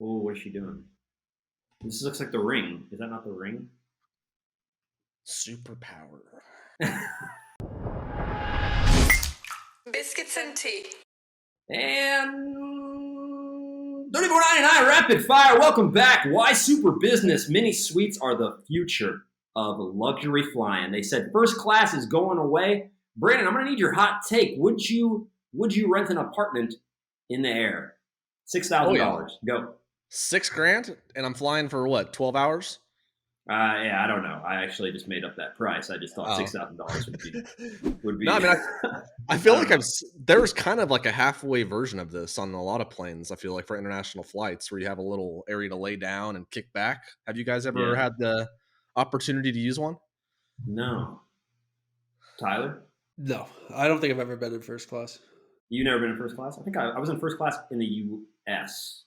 Oh, what is she doing? This looks like The Ring. Is that not The Ring? Superpower. Biscuits and tea. And $34.99 rapid fire. Welcome back. Why Super Business? Mini suites are the future of luxury flying. They said first class is going away. Brandon, I'm gonna need your hot take. Would you rent an apartment in the air? $6,000. Go. $6,000, and I'm flying for what? 12 hours? Yeah, I don't know. I actually just made up that price. I just thought $6,000 would be. No, I mean, I feel like there's kind of like a halfway version of this on a lot of planes. I feel like for international flights where you have a little area to lay down and kick back. Have you guys ever had the opportunity to use one? No. Tyler? No, I don't think I've ever been in first class. You've never been in first class? I think I was in first class in the U.S.,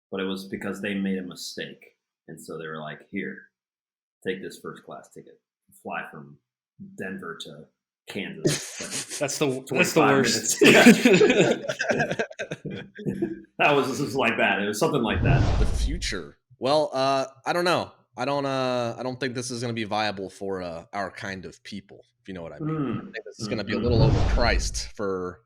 but it was because they made a mistake. And so they were like, here, take this first class ticket. Fly from Denver to Kansas. That's the worst. That was like that. It was something like that. The future. Well, I don't know. I don't think this is going to be viable for our kind of people, if you know what I mean. I think this is going to be a little overpriced for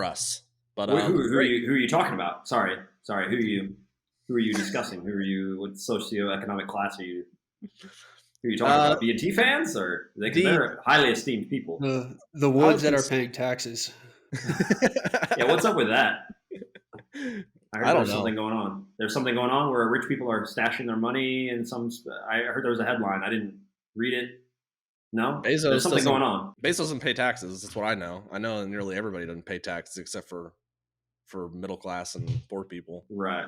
us. But who are you talking about? Sorry. Who are you discussing? What socioeconomic class are you? Who are you talking about? B&T fans, or they're highly esteemed people? The ones that are paying taxes. Yeah, what's up with that? I heard there's something going on. There's something going on where rich people are stashing their money in some. I heard there was a headline. I didn't read it. No, there's something going on. Bezos doesn't pay taxes. That's what I know. I know nearly everybody doesn't pay taxes except for middle class and poor people. Right.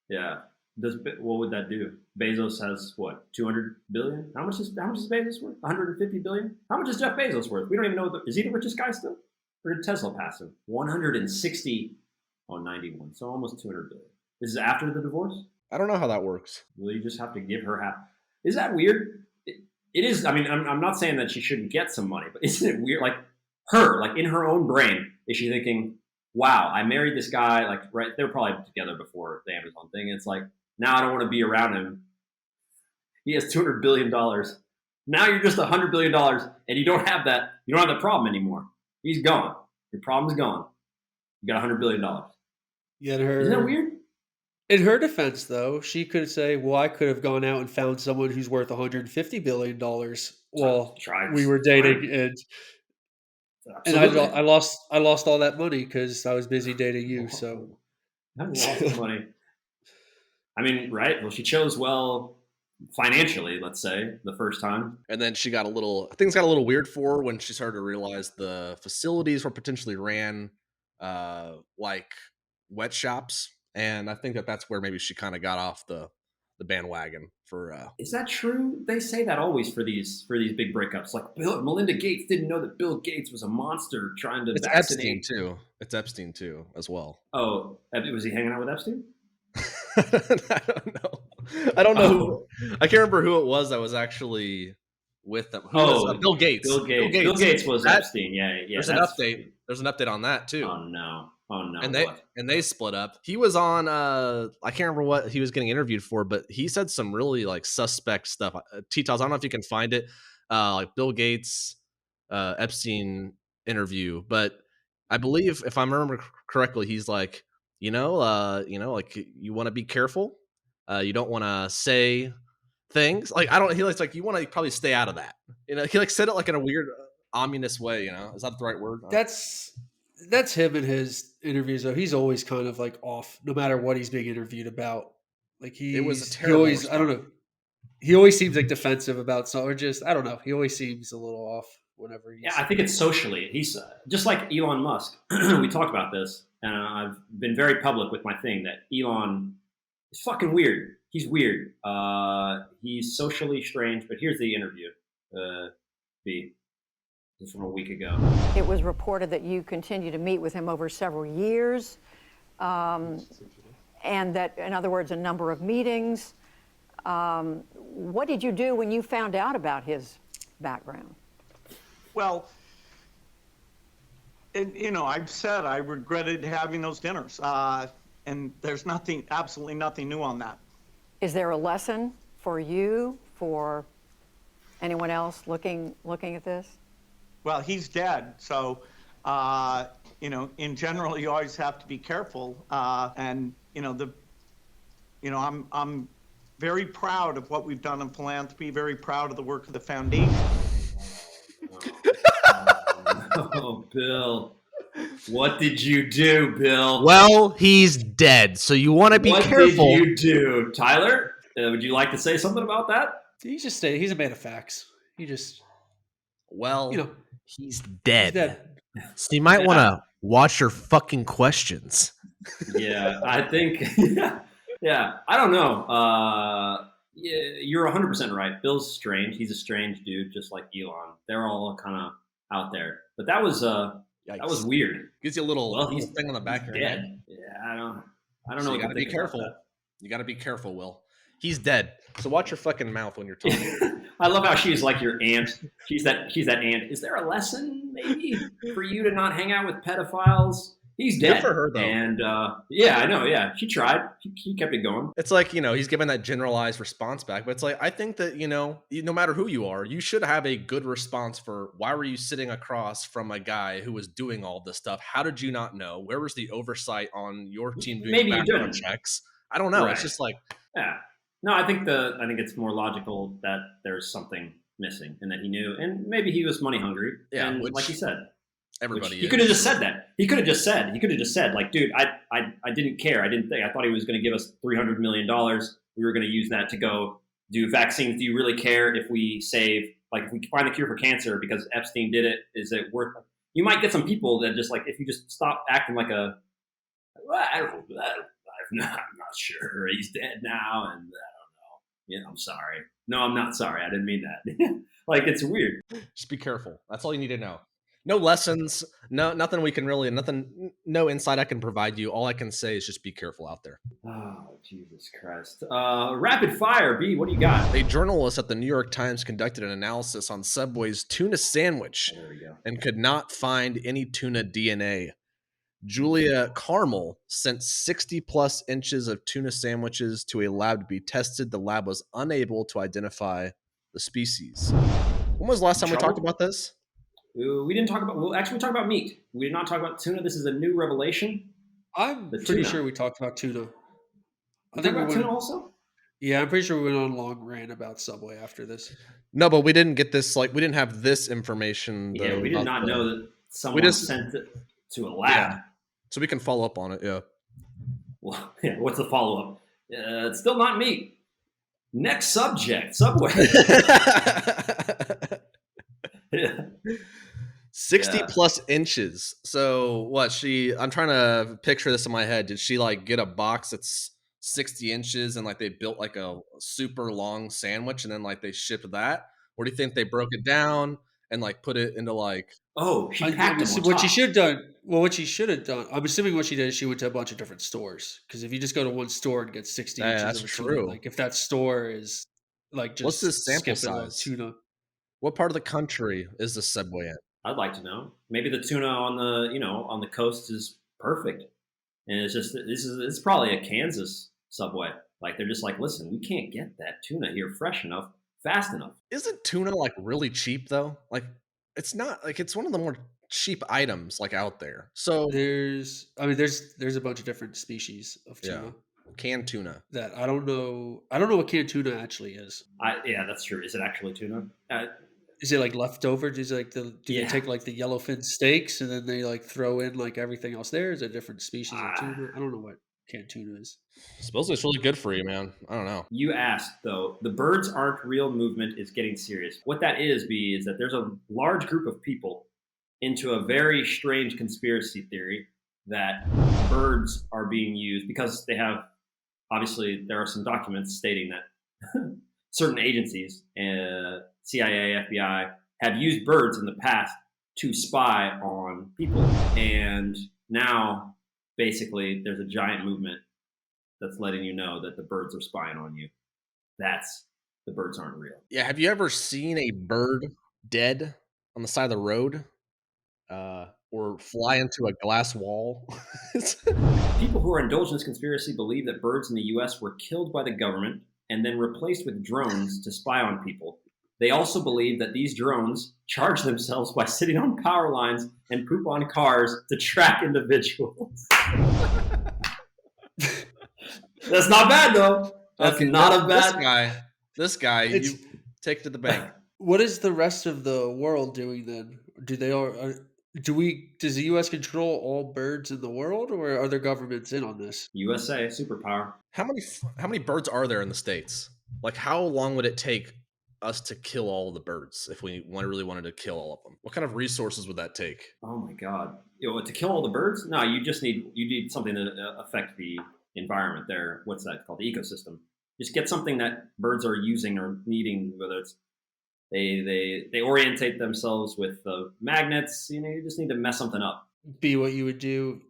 Yeah. What would that do? Bezos has what? 200 billion? How much is Bezos worth? 150 billion? How much is Jeff Bezos worth? We don't even know. Is he the richest guy still? Or did Tesla pass him? 160 on 91. So almost 200 billion. This is after the divorce? I don't know how that works. Well, you just have to give her half. Is that weird? It is. I mean, I'm not saying that she shouldn't get some money, but isn't it weird? Like in her own brain, is she thinking, wow, I married this guy, like, right, they were probably together before the Amazon thing. It's like, now I don't want to be around him. He has $200 billion. Now you're just $100 billion, and you don't have that. You don't have that problem anymore. He's gone. Your problem's gone. You got $100 billion. Yeah, isn't that weird? In her defense, though, she could say, well, I could have gone out and found someone who's worth $150 billion while we were dating, and I lost all that money because I was busy dating you. So I lost money. I mean, right? Well, she chose well financially, let's say, the first time. And then things got a little weird for her when she started to realize the facilities were potentially ran like wet shops. And I think that's where maybe she kind of got off the bandwagon for. Is that true? They say that always for these big breakups. Like Melinda Gates didn't know that Bill Gates was a monster trying to vaccinate. It's Epstein too, as well. Oh, was he hanging out with Epstein? I don't know. I can't remember who it was that was actually with them. Bill Gates. Bill Gates was Epstein. Yeah. There's an update. There's an update on that too. Oh no. And they split up. He was on I can't remember what he was getting interviewed for, but he said some really like suspect stuff. T-Tals, I don't know if you can find it. Like Bill Gates Epstein interview, but I believe if I remember correctly, he's like, like you want to be careful. You don't want to say things like you want to probably stay out of that. He like said it like in a weird ominous way. Is that the right word? That's him in his interviews, though. He's always kind of like off, no matter what he's being interviewed about. Like it was a terrible. I don't know. He always seems like defensive about something, or just I don't know. He always seems a little off whenever he's. Yeah, I think it's socially. He's just like Elon Musk. We talked about this, and I've been very public with my thing that Elon is fucking weird. He's weird. He's socially strange. But here's the interview. B. This is from a week ago. It was reported that you continue to meet with him over several years, and that, in other words, a number of meetings. What did you do when you found out about his background? Well, I've said I regretted having those dinners. and there's absolutely nothing new on that. Is there a lesson for you, for anyone else looking at this? Well, he's dead, so in general, you always have to be careful. I'm very proud of what we've done in philanthropy. Very proud of the work of the foundation. Oh, Bill. What did you do, Bill? Well, he's dead, so you want to be careful. What did you do? Tyler, would you like to say something about that? He's a man of facts. Well, he's dead. He's dead. So you might want to watch your fucking questions. Yeah, I think, yeah, I don't know. Yeah, you're 100% right. Bill's strange. He's a strange dude, just like Elon. They're all kind of out there. But that was weird. Gives you a little thing on the back of your head. Yeah, I don't know. You got to be careful. You got to be careful, Will. He's dead. So watch your fucking mouth when you're talking. I love how she's like your aunt. She's that aunt. Is there a lesson maybe for you to not hang out with pedophiles? He's dead. Good for her, though. And yeah, I know. Yeah, she tried. She kept it going. It's like, he's giving that generalized response back. But it's like, I think that, no matter who you are, you should have a good response for why were you sitting across from a guy who was doing all this stuff? How did you not know? Where was the oversight on your team doing maybe background checks? I don't know. Right. It's just like, yeah. No, I think it's more logical that there's something missing and that he knew, and maybe he was money hungry. Yeah, and like he said, everybody. He could have just said that. He could have just said, like, dude, I didn't care. I thought he was going to give us $300 million. We were going to use that to go do vaccines. Do you really care if we save, like, if we find the cure for cancer because Epstein did it? Is it worth? You might get some people that just like, if you just stop acting like I'm not sure. He's dead now, and I don't know. Yeah, I'm sorry. No, I'm not sorry. I didn't mean that. Like, it's weird. Just be careful. That's all you need to know. No lessons. Nothing we can really. Nothing. No insight I can provide you. All I can say is just be careful out there. Oh, Jesus Christ! Rapid fire, B. What do you got? A journalist at the New York Times conducted an analysis on Subway's tuna sandwich and could not find any tuna DNA. Julia Carmel sent 60 plus inches of tuna sandwiches to a lab to be tested. The lab was unable to identify the species. When was the last time we talked about this? We didn't talk about, we talked about meat. We did not talk about tuna. This is a new revelation. I'm pretty sure we talked about tuna. I think about tuna also? Yeah, I'm pretty sure we went on a long rant about Subway after this. No, but we didn't get this, we didn't have this information. Yeah, we did not know that someone sent it to a lab. Yeah. So we can follow up on it, yeah. Well, yeah, what's the follow-up? It's still not meat. Next subject, Subway. 60 plus inches. So what, I'm trying to picture this in my head. Did she get a box that's 60 inches and they built a super long sandwich and then they shipped that? Or do you think they broke it down and put it into she packed them on what top. she should have done. Well, what she should have done. I'm assuming what she did is she went to a bunch of different stores. Because if you just go to one store and get 60 inches, that's true. Tuna, if that store is just what's this sample size? Tuna. What part of the country is the Subway in? I'd like to know. Maybe the tuna on the coast is perfect, and it's just it's probably a Kansas Subway. They're just listen, we can't get that tuna here fresh enough, fast enough. Isn't tuna really cheap though? It's not it's one of the more cheap items out there. So there's a bunch of different species of tuna. Yeah. Canned tuna. That I don't know what canned tuna actually is. Yeah, that's true. Is it actually tuna? Is it leftovers? Is it they take the yellowfin steaks and then they throw in everything else there? Is it a different species of tuna? I don't know what canned tuna is. Supposedly it's really good for you, man. I don't know. You asked though. The birds aren't real movement is getting serious. What that is, B, is that there's a large group of people into a very strange conspiracy theory that birds are being used because they have, obviously there are some documents stating that certain agencies, CIA, FBI, have used birds in the past to spy on people. And now, basically, there's a giant movement that's letting you know that the birds are spying on you. The birds aren't real. Yeah, have you ever seen a bird dead on the side of the road? or fly into a glass wall. People who are indulged in this conspiracy believe that birds in the U.S. were killed by the government and then replaced with drones to spy on people. They also believe that these drones charge themselves by sitting on power lines and poop on cars to track individuals. That's not bad, though. That's not a bad. This guy, you take to the bank. What is the rest of the world doing then? Does the U.S. control all birds in the world, or are other governments in on this? USA, superpower. How many birds are there in the States? Like, how long would it take us to kill all the birds if we really wanted to kill all of them? What kind of resources would that take? Oh my God! To kill all the birds? No, you need something to affect the environment there. What's that called? The ecosystem. Just get something that birds are using or needing, whether it's they orientate themselves with magnets. You just need to mess something up. Be what you would do.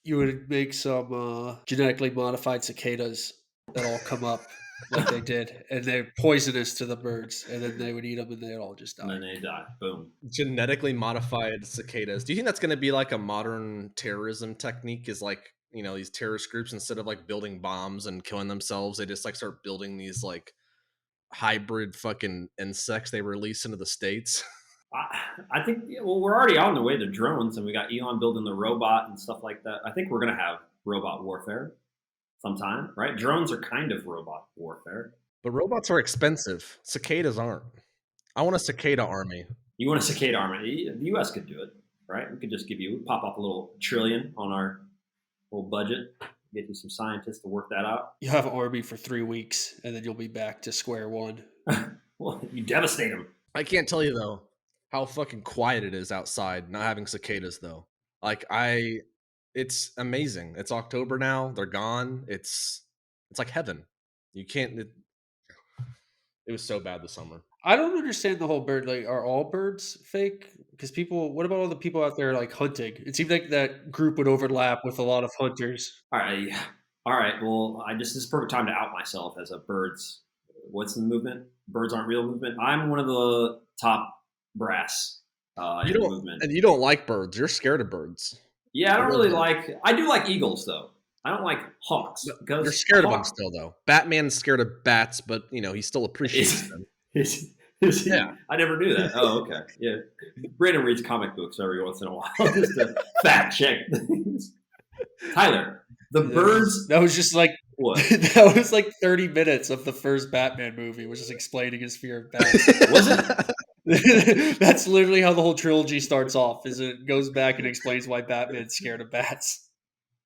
You would make some genetically modified cicadas that all come up like they did, and they're poisonous to the birds, and then they would eat them, and they'd all just die. And then they die. Boom. Genetically modified cicadas. Do you think that's going to be like a modern terrorism technique? Is like, these terrorist groups, instead of like building bombs and killing themselves, they just like start building these like hybrid fucking insects they release into the States? I think, we're already on the way to drones, and we got Elon building the robot and stuff like that. I think we're going to have robot warfare sometime, right? Drones are kind of robot warfare. But robots are expensive. Cicadas aren't. I want a cicada army. You want a cicada army? The U.S. could do it, right? We could just pop up a little trillion on our little budget, get you some scientists to work that out. You have an army for 3 weeks, and then you'll be back to square one. Well, you devastate them. I can't tell you, though, how fucking quiet it is outside not having cicadas, though. Like, it's amazing. It's October now. They're gone. It's like heaven. You can't. It was so bad this summer. I don't understand the whole bird. Like, are all birds fake? Because what about all the people out there like hunting? It seemed like that group would overlap with a lot of hunters. All right. Well, this is perfect time to out myself as a birds. What's the movement? Birds aren't real movement. I'm one of the top brass in the movement. And you don't like birds. You're scared of birds. Yeah, I do like eagles, though. I don't like hawks. Because you're scared of them still, though. Batman's scared of bats, but he still appreciates them. Is he? Yeah. I never knew that. Oh, okay. Yeah. Brandon reads comic books every once in a while just to fact check things. Tyler, birds. That was just like what? That was like 30 minutes of the first Batman movie, was just explaining his fear of bats. Was it? That's literally how the whole trilogy starts off. Is it goes back and explains why Batman's scared of bats.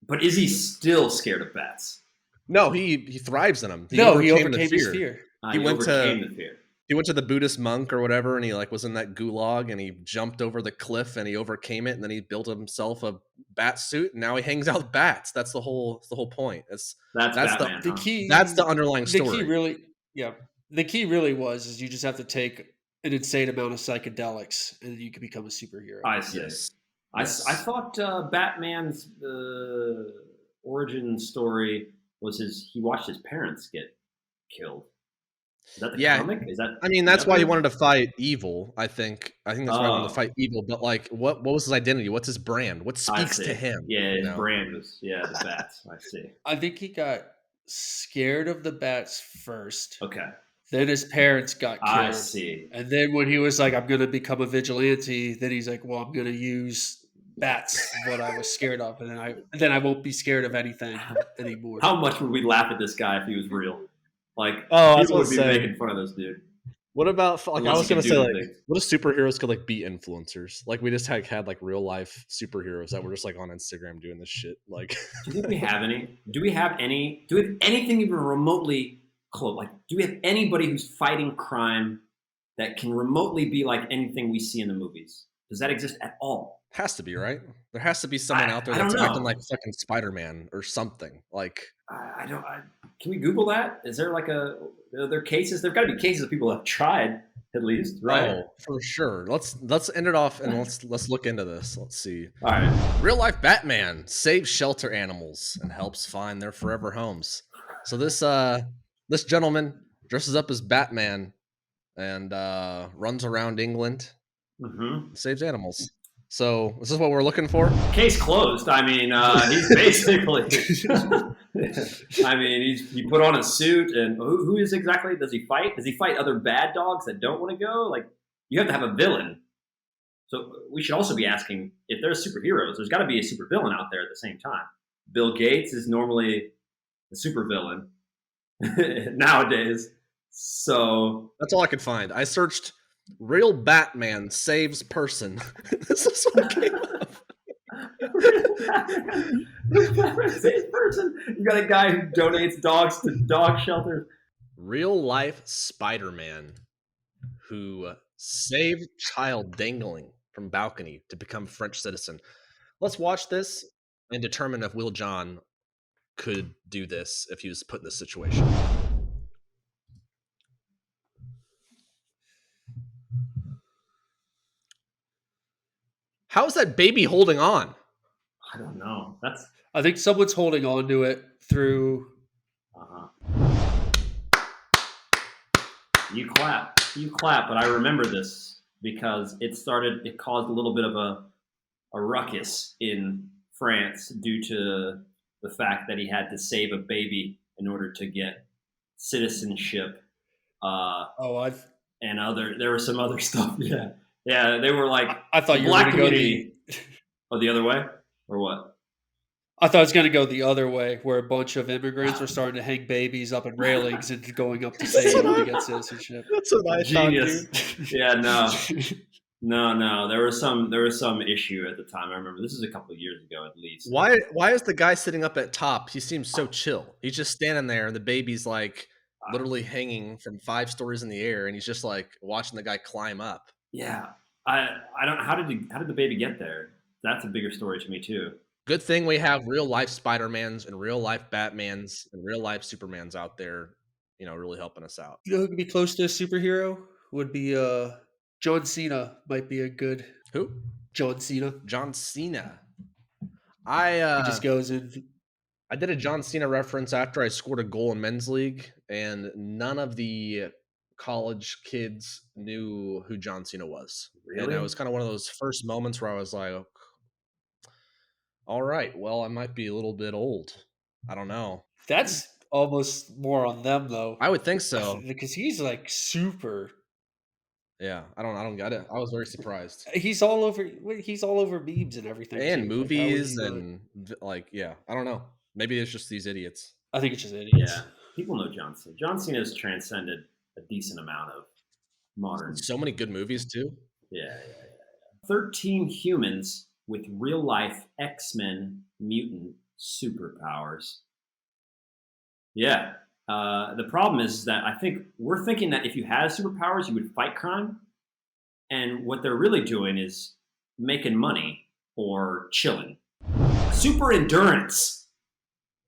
But is he still scared of bats? No, he thrives in them. He overcame his fear. He overcame the fear. He went to the Buddhist monk or whatever, and he was in that gulag, and he jumped over the cliff, and he overcame it, and then he built himself a bat suit, and now he hangs out with bats. That's the whole point. That's Batman, the key. That's the underlying story. The key really is you just have to take an insane amount of psychedelics, and you can become a superhero. I see. Yes. I thought Batman's origin story was he watched his parents get killed. Is that the comic? That's why he wanted to fight evil. I think that's why he wanted to fight evil. But like, what was his identity? What's his brand? What speaks to him? Yeah, his brand was the bats. I see. I think he got scared of the bats first. Okay. Then his parents got killed. I see. And then when he was like, I'm going to become a vigilante, then he's like, well, I'm going to use bats, what I was scared of. And then I won't be scared of anything anymore. How much would we laugh at this guy if he was real? Like, people would be making fun of this dude. What about, I was going to say, what if superheroes could be influencers? Like, we just had real life superheroes that were just on Instagram doing this shit. Like, do you think we have any? Do we have anything even remotely close? Like, do we have anybody who's fighting crime that can remotely be like anything we see in the movies? Does that exist at all? Has to be, right? There has to be someone out there that's acting like fucking Spider-Man or something. Like, can we Google that? Is there are there cases? There've got to be cases of people that have tried, at least, right? Oh, for sure. Let's end it off and let's look into this. Let's see. All right. Real life Batman saves shelter animals and helps find their forever homes. So this gentleman dresses up as Batman and runs around England, saves animals. So is this what we're looking for? Case closed. I mean, he's basically. I mean, he put on a suit, and who is exactly? Does he fight? Does he fight other bad dogs that don't want to go? Like, you have to have a villain. So we should also be asking, if there's superheroes, there's got to be a supervillain out there at the same time. Bill Gates is normally the supervillain nowadays. So that's all I could find. I searched real Batman saves person. This is what came up. Saves person. You got a guy who donates dogs to dog shelters. Real life Spider-Man who saved child dangling from balcony to become French citizen. Let's watch this and determine if Will John could do this if he was put in this situation. How is that baby holding on? I don't know. I think someone's holding on to it through. You clap, but I remember this because it caused a little bit of a ruckus in France due to the fact that he had to save a baby in order to get citizenship. There was some other stuff. Yeah, they were like, I thought you were going to go the other way, or what? I thought it was going to go the other way, where a bunch of immigrants were starting to hang babies up in railings and going up to save them to get citizenship. That's what I Genius. thought, dude. Yeah, no. There was some issue at the time. I remember this is a couple of years ago at least. Why is the guy sitting up at top? He seems so chill. He's just standing there, and the baby's like literally hanging from 5 stories in the air, and he's just like watching the guy climb up. Yeah, I don't. How did the baby get there? That's a bigger story to me too. Good thing we have real life Spider-Mans and real life Batmans and real life Supermans out there, really helping us out. You know who could be close to a superhero? Would be John Cena. Might be a good. Who? John Cena. John Cena. He just goes in. I did a John Cena reference after I scored a goal in men's league, and none of the college kids knew who John Cena was. Really? And it was kind of one of those first moments where I was like, all right, well, I might be a little bit old. I don't know. That's almost more on them, though. I would think so. Because he's like super. Yeah, I don't get it. I was very surprised. He's all over memes and everything. And movies and I don't know. Maybe it's just these idiots. I think it's just idiots. Yeah, people know John Cena. John Cena has transcended a decent amount of modern. So many good movies too. Yeah. 13 humans with real-life X-Men mutant superpowers. Yeah. The problem is that I think we're thinking that if you had superpowers, you would fight crime. And what they're really doing is making money or chilling. Super endurance.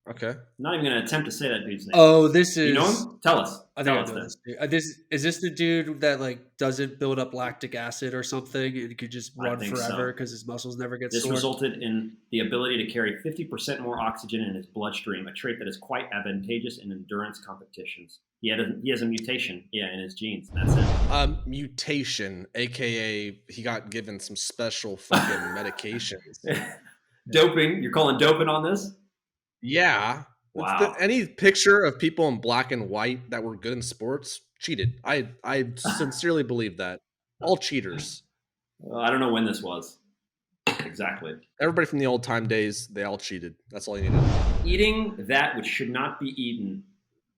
Okay. Not even going to attempt to say that dude's name. Oh, this is... You know him? Tell us. I think I know this dude. Is this the dude that doesn't build up lactic acid or something and could just run forever because his muscles never get sore? This resulted in the ability to carry 50% more oxygen in his bloodstream, a trait that is quite advantageous in endurance competitions. He has a mutation, in his genes. That's it. Mutation, aka he got given some special fucking medications. Doping. You're calling doping on this? Yeah. Wow. Any picture of people in black and white that were good in sports cheated. I sincerely believe that. All cheaters. I don't know when this was. Exactly. Everybody from the old time days, they all cheated. That's all you need to know. Eating that which should not be eaten.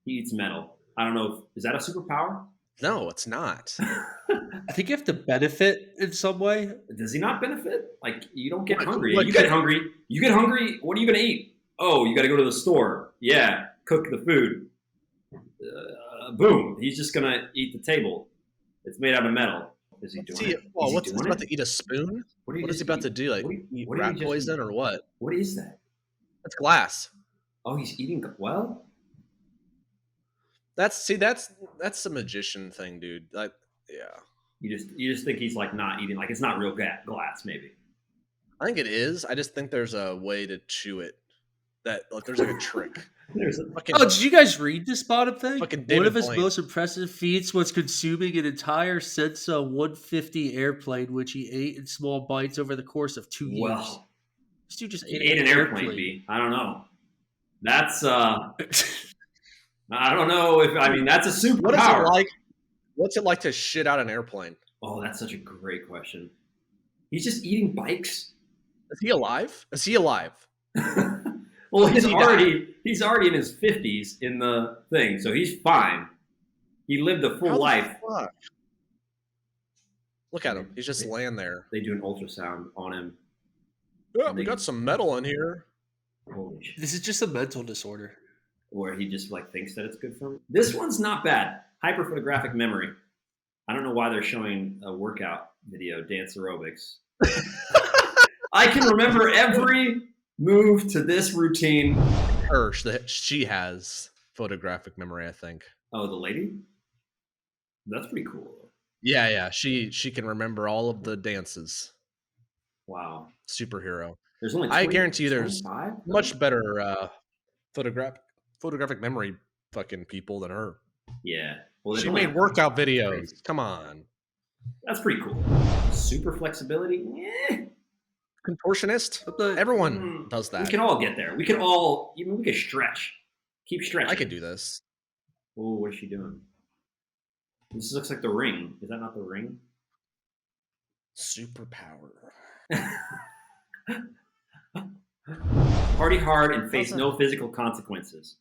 He eats metal. I don't know. Is that a superpower? No, it's not. I think you have to benefit in some way. Does he not benefit? You don't get hungry. You get hungry. What are you going to eat? Oh, you got to go to the store. Yeah, cook the food. Boom. He's just going to eat the table. It's made out of metal. Is he doing it? Well, what's he about to eat a spoon? What is he about to do? Eat rat poison or what? What is that? That's glass. Oh, he's eating. Well, that's a magician thing, dude. Yeah. You just think he's not eating. It's not real glass, maybe. I think it is. I just think there's a way to chew it. that like there's like a trick. Did you guys read this bottom thing? One of his Blaine. most impressive feats was consuming an entire Cessna 150 airplane, which he ate in small bites over the course of 2 years. Well, this dude just ate an airplane. B. I don't know. That's I don't know if that's a superpower. What is it like? What's it like to shit out an airplane? Oh, that's such a great question. He's just eating bikes. Is he alive? Is he alive? Well, he's already in his 50s in the thing, so he's fine. He lived a full life. Fuck? Look at him. He's just laying there. They do an ultrasound on him. Yeah, we got some metal in here. Holy shit. This is just a mental disorder. Where he just thinks that it's good for him. This one's not bad. Hyperphotographic memory. I don't know why they're showing a workout video, dance aerobics. I can remember every move to this routine. She has photographic memory, I think. Oh, the lady? That's pretty cool. Yeah. She can remember all of the dances. Wow. Superhero. There's only I guarantee you there's 25? much better photographic memory fucking people than her. Yeah. Well, she made workout videos. Come on. That's pretty cool. Super flexibility? Contortionist? Everyone does that. We can all get there. We can all, we can stretch. Keep stretching. I could do this. Oh, what is she doing? This looks like The Ring. Is that not The Ring? Superpower. Party hard and face no physical consequences.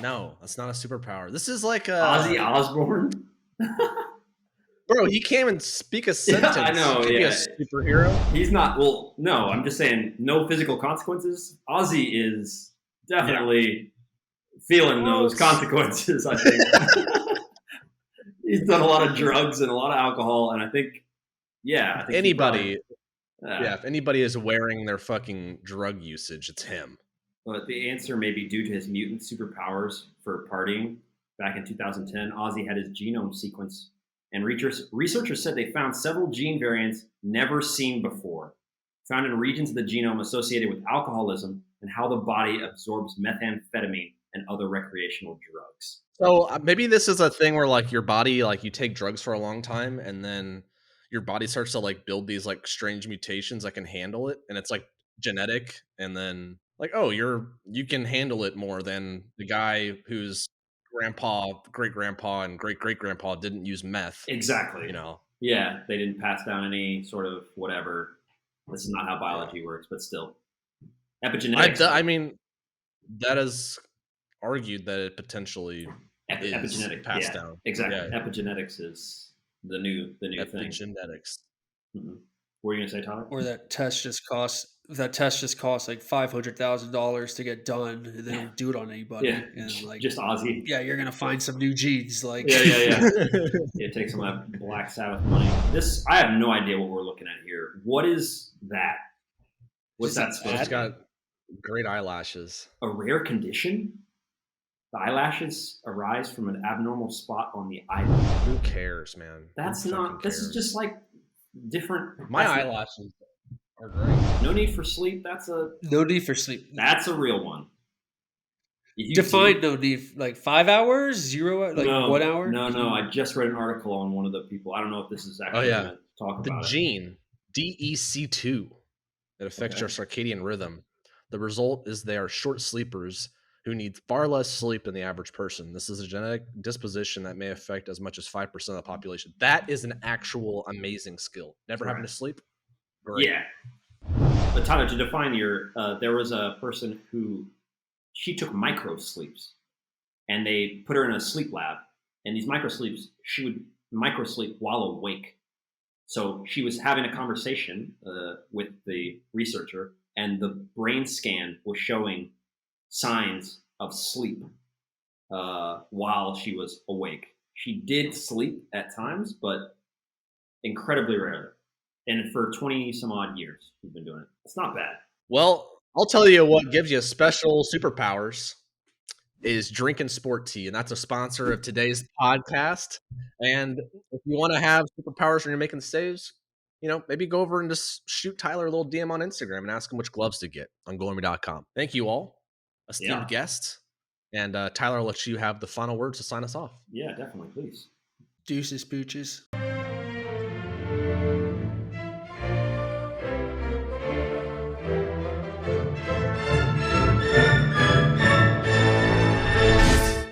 No, that's not a superpower. This is like Ozzy Osbourne. Bro, he can't even speak a sentence. Yeah, I know. He yeah, a superhero. He's not. Well, no. I'm just saying, no physical consequences. Ozzy is definitely feeling those consequences. I think he's done a lot of drugs and a lot of alcohol, and I think anybody. If anybody is wearing their fucking drug usage, it's him. But the answer may be due to his mutant superpowers for partying. Back in 2010, Ozzy had his genome sequence, and researchers said they found several gene variants never seen before, found in regions of the genome associated with alcoholism and how the body absorbs methamphetamine and other recreational drugs. So maybe this is a thing where your body, you take drugs for a long time, and then your body starts to build these strange mutations that can handle it, and it's genetic, and then you can handle it more than the guy whose grandpa, great grandpa, and great great grandpa didn't use meth. Exactly. Yeah, they didn't pass down any sort of whatever. This is not how biology works, but still, epigenetics. That is argued that it potentially is epigenetic passed down. Exactly. Yeah. Epigenetics is the new thing. Epigenetics. Mm-hmm. What are you gonna say, Tyler? Or that test just costs $500,000 to get done, and they don't do it on anybody. Yeah, and just Ozzy. Yeah, you're gonna find some new genes. Yeah. Take some of that Black Sabbath money. I have no idea what we're looking at here. What is that? What's that supposed to be? It's got great eyelashes. A rare condition? The eyelashes arise from an abnormal spot on the eyelid. Who cares, man? That's not. This is just different. My eyelashes are great. No need for sleep. No need for sleep. That's a real one. Define no need. 5 hours, 0, 1 hour. No. I just read an article on one of the people. I don't know if this is actually going to talk about the gene DEC2 that affects your circadian rhythm. The result is they are short sleepers who need far less sleep than the average person. This is a genetic disposition that may affect as much as 5% of the population. That is an actual amazing skill. Never having to sleep. Great. Yeah. But Tyler, to define there was a person who, she took micro sleeps, and they put her in a sleep lab, and these micro sleeps, she would micro sleep while awake. So she was having a conversation with the researcher, and the brain scan was showing signs of sleep while she was awake. She did sleep at times, but incredibly rarely. And for 20 some odd years, she's been doing it. It's not bad. Well, I'll tell you what gives you special superpowers is drinking sport tea, and that's a sponsor of today's podcast. And if you want to have superpowers when you're making saves, maybe go over and just shoot Tyler a little DM on Instagram and ask him which gloves to get on GoArmy.com. Thank you all, esteemed guests. And Tyler, I'll let you have the final words to sign us off. Yeah, definitely. Please. Deuces, pooches.